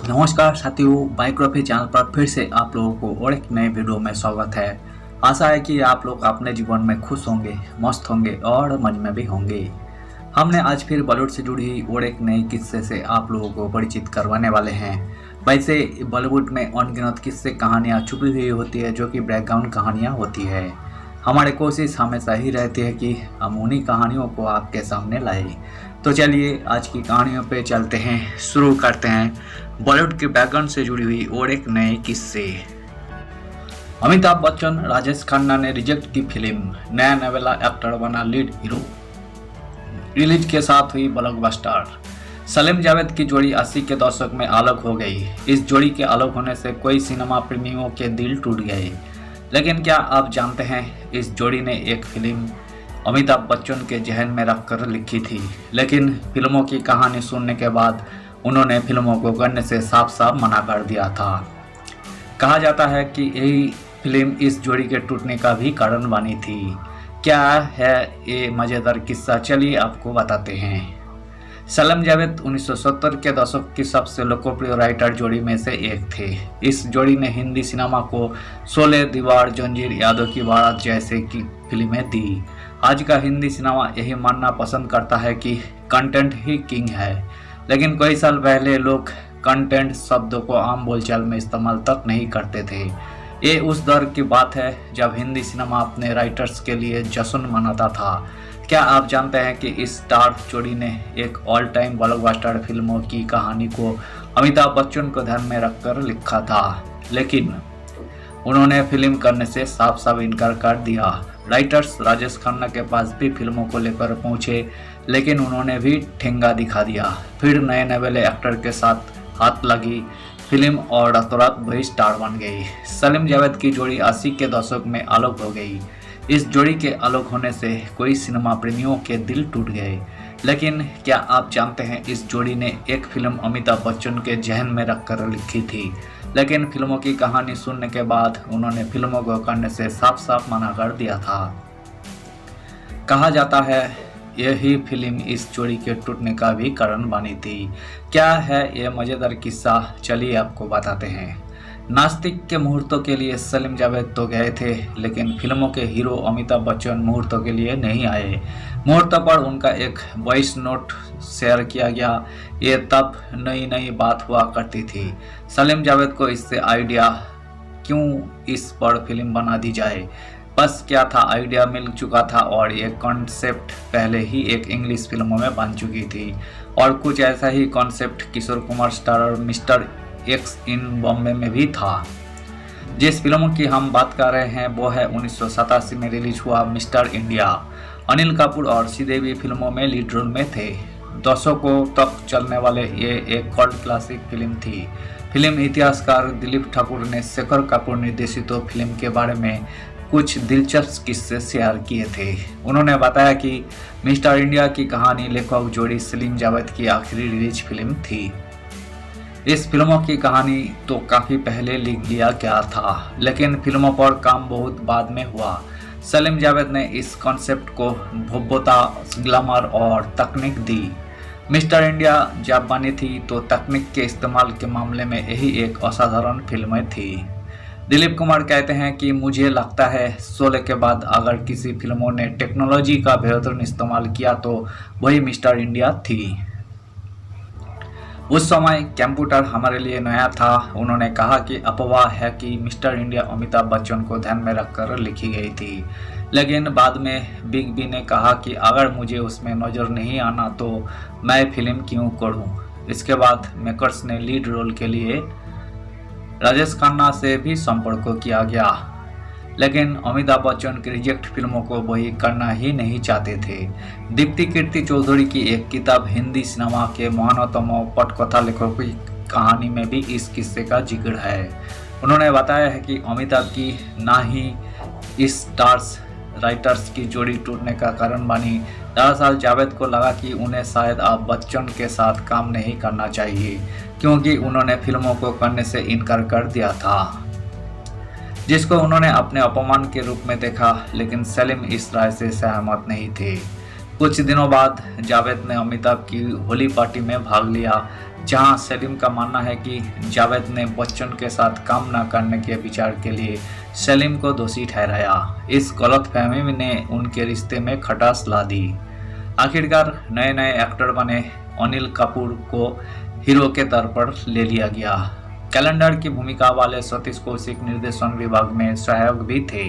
नमस्कार साथियों, biography channel पर फिर से आप लोगों को और एक नए वीडियो में स्वागत है। आशा है कि आप लोग अपने जीवन में खुश होंगे, मस्त होंगे और मज में भी होंगे। हमने आज फिर बॉलीवुड से जुड़ी हुई और एक नए किस्से से आप लोगों को परिचित करवाने वाले हैं। वैसे बॉलीवुड में अनगिनत किस्से कहानियाँ छुपी हुई होती है जो कि बैकग्राउंड कहानियाँ होती है। हमारी कोशिश हमेशा ही रहती है कि हम उन्हीं कहानियों को आपके सामने लाएं। तो चलिए आज की कहानियों पे चलते हैं, शुरू करते हैं बॉलीवुड के बैकग्राउंड से जुड़ी हुई और एक नए किस्से। अमिताभ बच्चन राजेश खन्ना ने रिजेक्ट की फिल्म, नया नवेला एक्टर बना लीड हीरो। रिलीज के साथ हुई ब्लॉकबस्टर। सलीम जावेद की जोड़ी 80 के दशक में अलग हो गई। इस जोड़ी के अलग होने से कई सिनेमा प्रेमियों के दिल टूट गए। लेकिन क्या आप जानते हैं, इस जोड़ी ने एक फिल्म अमिताभ बच्चन के जहन में रखकर लिखी थी, लेकिन फिल्मों की कहानी सुनने के बाद उन्होंने फिल्मों को करने से साफ साफ मना कर दिया था। कहा जाता है कि यही फिल्म इस जोड़ी के टूटने का भी कारण बनी थी। क्या है ये मज़ेदार किस्सा, चलिए आपको बताते हैं। सलीम जावेद 1970 के दशक की सबसे लोकप्रिय राइटर जोड़ी में से एक थे। इस जोड़ी ने हिंदी सिनेमा को शोले, दीवार, जंजीर, यादों की बारात जैसे की फिल्में दी। आज का हिंदी सिनेमा यही मानना पसंद करता है कि कंटेंट ही किंग है, लेकिन कई साल पहले लोग कंटेंट शब्दों को आम बोलचाल में इस्तेमाल तक नहीं करते थे। ये उस दौर की बात है जब हिंदी सिनेमा अपने राइटर्स के लिए जश्न मनाता था। क्या आप जानते हैं कि इस स्टार जोड़ी ने एक ऑल टाइम ब्लॉकबस्टर फिल्मों की कहानी को अमिताभ बच्चन को ध्यान में रखकर लिखा था, लेकिन उन्होंने फिल्म करने से साफ साफ इनकार कर दिया। राइटर्स राजेश खन्ना के पास भी फिल्मों को लेकर पहुंचे, लेकिन उन्होंने भी ठेंगा दिखा दिया। फिर नए नवेले एक्टर के साथ हाथ लगी फिल्म और रातों रात वही स्टार बन गई। सलीम जावेद की जोड़ी 80 के दशक में अलग हो गई। इस जोड़ी के अलग होने से कोई सिनेमा प्रेमियों के दिल टूट गए। लेकिन क्या आप जानते हैं, इस जोड़ी ने एक फिल्म अमिताभ बच्चन के जहन में रखकर लिखी थी, लेकिन फिल्मों की कहानी सुनने के बाद उन्होंने फिल्मों को करने से साफ साफ मना कर दिया था। कहा जाता है यही फिल्म इस जोड़ी के टूटने का भी कारण बनी थी। क्या है ये मज़ेदार किस्सा, चलिए आपको बताते हैं। नास्तिक के मुहूर्तों के लिए सलीम जावेद तो गए थे, लेकिन फिल्मों के हीरो अमिताभ बच्चन मुहूर्तों के लिए नहीं आए। मुहूर्त पर उनका एक वॉइस नोट शेयर किया गया। ये तब नई नई बात हुआ करती थी। सलीम जावेद को इससे आइडिया क्यों इस पर फिल्म बना दी जाए, बस क्या था, आइडिया मिल चुका था और ये कॉन्सेप्ट पहले ही एक इंग्लिश फिल्मों में बन चुकी थी। और कुछ ऐसा ही concept Kishore Kumar starrer mister x इन बॉम्बे में भी था। जिस फिल्म की हम बात कर रहे हैं वो है 1987 में रिलीज हुआ मिस्टर इंडिया। अनिल कपूर और श्रीदेवी फिल्मों में लीड रोल में थे। दशकों तक चलने वाले ये एक कल्ट क्लासिक फिल्म थी। फिल्म इतिहासकार दिलीप ठाकुर ने शेखर कपूर निर्देशित फिल्म के बारे में कुछ दिलचस्प किस्से शेयर किए थे। उन्होंने बताया कि मिस्टर इंडिया की कहानी लेखक जोड़ी सलीम जावेद की आखिरी रिलीज फिल्म थी। इस फिल्मों की कहानी तो काफ़ी पहले लिख लिया गया था, लेकिन फिल्मों पर काम बहुत बाद में हुआ। सलीम जावेद ने इस कॉन्सेप्ट को भव्यता, ग्लैमर और तकनीक दी। मिस्टर इंडिया जब बनी थी तो तकनीक के इस्तेमाल के मामले में यही एक असाधारण फिल्म थी। दिलीप कुमार कहते हैं कि मुझे लगता है शोले के बाद अगर किसी फिल्मों ने टेक्नोलॉजी का बेहतरीन इस्तेमाल किया तो वही मिस्टर इंडिया थी। उस समय कंप्यूटर हमारे लिए नया था। उन्होंने कहा कि अफवाह है कि मिस्टर इंडिया अमिताभ बच्चन को ध्यान में रखकर लिखी गई थी, लेकिन बाद में बिग बी ने कहा कि अगर मुझे उसमें नज़र नहीं आना तो मैं फिल्म क्यों करूं। इसके बाद मेकर्स ने लीड रोल के लिए राजेश खन्ना से भी संपर्क किया गया, लेकिन अमिताभ बच्चन की रिजेक्ट फिल्मों को वही करना ही नहीं चाहते थे। दीप्ति कीर्ति चौधरी की एक किताब हिंदी सिनेमा के महानतम पटकथा लेखकों की कहानी में भी इस किस्से का जिक्र है। उन्होंने बताया है कि अमिताभ की ना ही इस स्टार्स राइटर्स की जोड़ी टूटने का कारण बनी। दरअसल जावेद को लगा कि उन्हें शायद अब बच्चन के साथ काम नहीं करना चाहिए, क्योंकि उन्होंने फिल्मों को करने से इनकार कर दिया था, जिसको उन्होंने अपने अपमान के रूप में देखा। लेकिन सलीम इस राय से सहमत नहीं थे। कुछ दिनों बाद जावेद ने अमिताभ की होली पार्टी में भाग लिया, जहां सलीम का मानना है कि जावेद ने बच्चन के साथ काम न करने के विचार के लिए सलीम को दोषी ठहराया। इस गलतफहमी ने उनके रिश्ते में खटास ला दी। आखिरकार नए नए एक्टर बने अनिल कपूर को हीरो के तौर पर ले लिया गया। कैलेंडर की भूमिका वाले सतीश कौशिक निर्देशन विभाग में सहायक भी थे।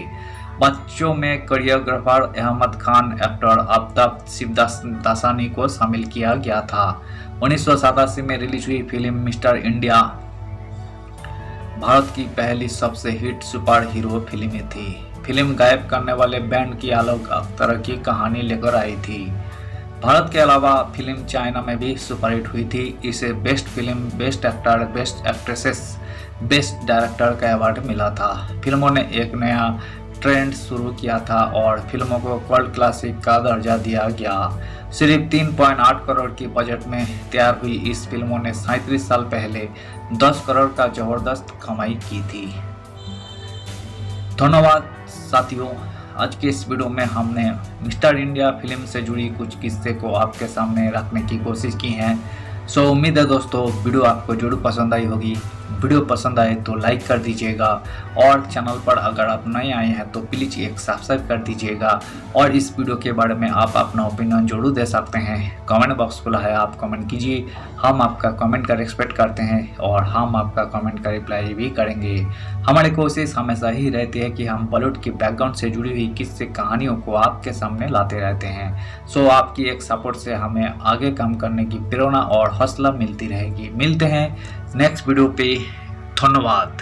बच्चों में कोरियोग्राफर अहमद खान, एक्टर आफ्ताब शिवदासानी को शामिल किया गया था। 1987 में रिलीज हुई फिल्म मिस्टर इंडिया भारत की पहली सबसे हिट सुपर हीरो फिल्म थी। फिल्म गायब करने वाले बैंड की आलोक अख्तर की कहानी लेकर आई थी। भारत के अलावा फिल्म चाइना में भी सुपरहिट हुई थी। इसे best film, best actor, best actresses, best director का अवार्ड मिला था। फिल्मों ने एक नया ट्रेंड शुरू किया था और फिल्मों को कल्ट क्लासिक का दर्जा दिया गया। सिर्फ 3.8 करोड़ की बजट में तैयार हुई इस फिल्मों ने 37 साल पहले 10 करोड़ का जबरदस्त कमाई की थी। धन्यवाद साथियों, आज के इस वीडियो में हमने मिस्टर इंडिया फिल्म से जुड़ी कुछ किस्से को आपके सामने रखने की कोशिश की है। सो उम्मीद है दोस्तों वीडियो आपको जरूर पसंद आई होगी। वीडियो पसंद आए तो लाइक कर दीजिएगा और चैनल पर अगर आप नए आए हैं तो प्लीज़ एक सब्सक्राइब कर दीजिएगा। और इस वीडियो के बारे में आप अपना ओपिनियन जरूर दे सकते हैं। कमेंट बॉक्स खुला है, आप कमेंट कीजिए। हम आपका कमेंट का रिस्पेक्ट करते हैं और हम आपका कमेंट का रिप्लाई भी करेंगे। हमारी कोशिश हमेशा ही रहती है कि हम बॉलीवुड की बैकग्राउंड से जुड़ी हुई किस्से कहानियों को आपके सामने लाते रहते हैं। सो आपकी एक सपोर्ट से हमें आगे काम करने की प्रेरणा और हौसला मिलती रहेगी। मिलते हैं नेक्स्ट वीडियो पे। धन्यवाद।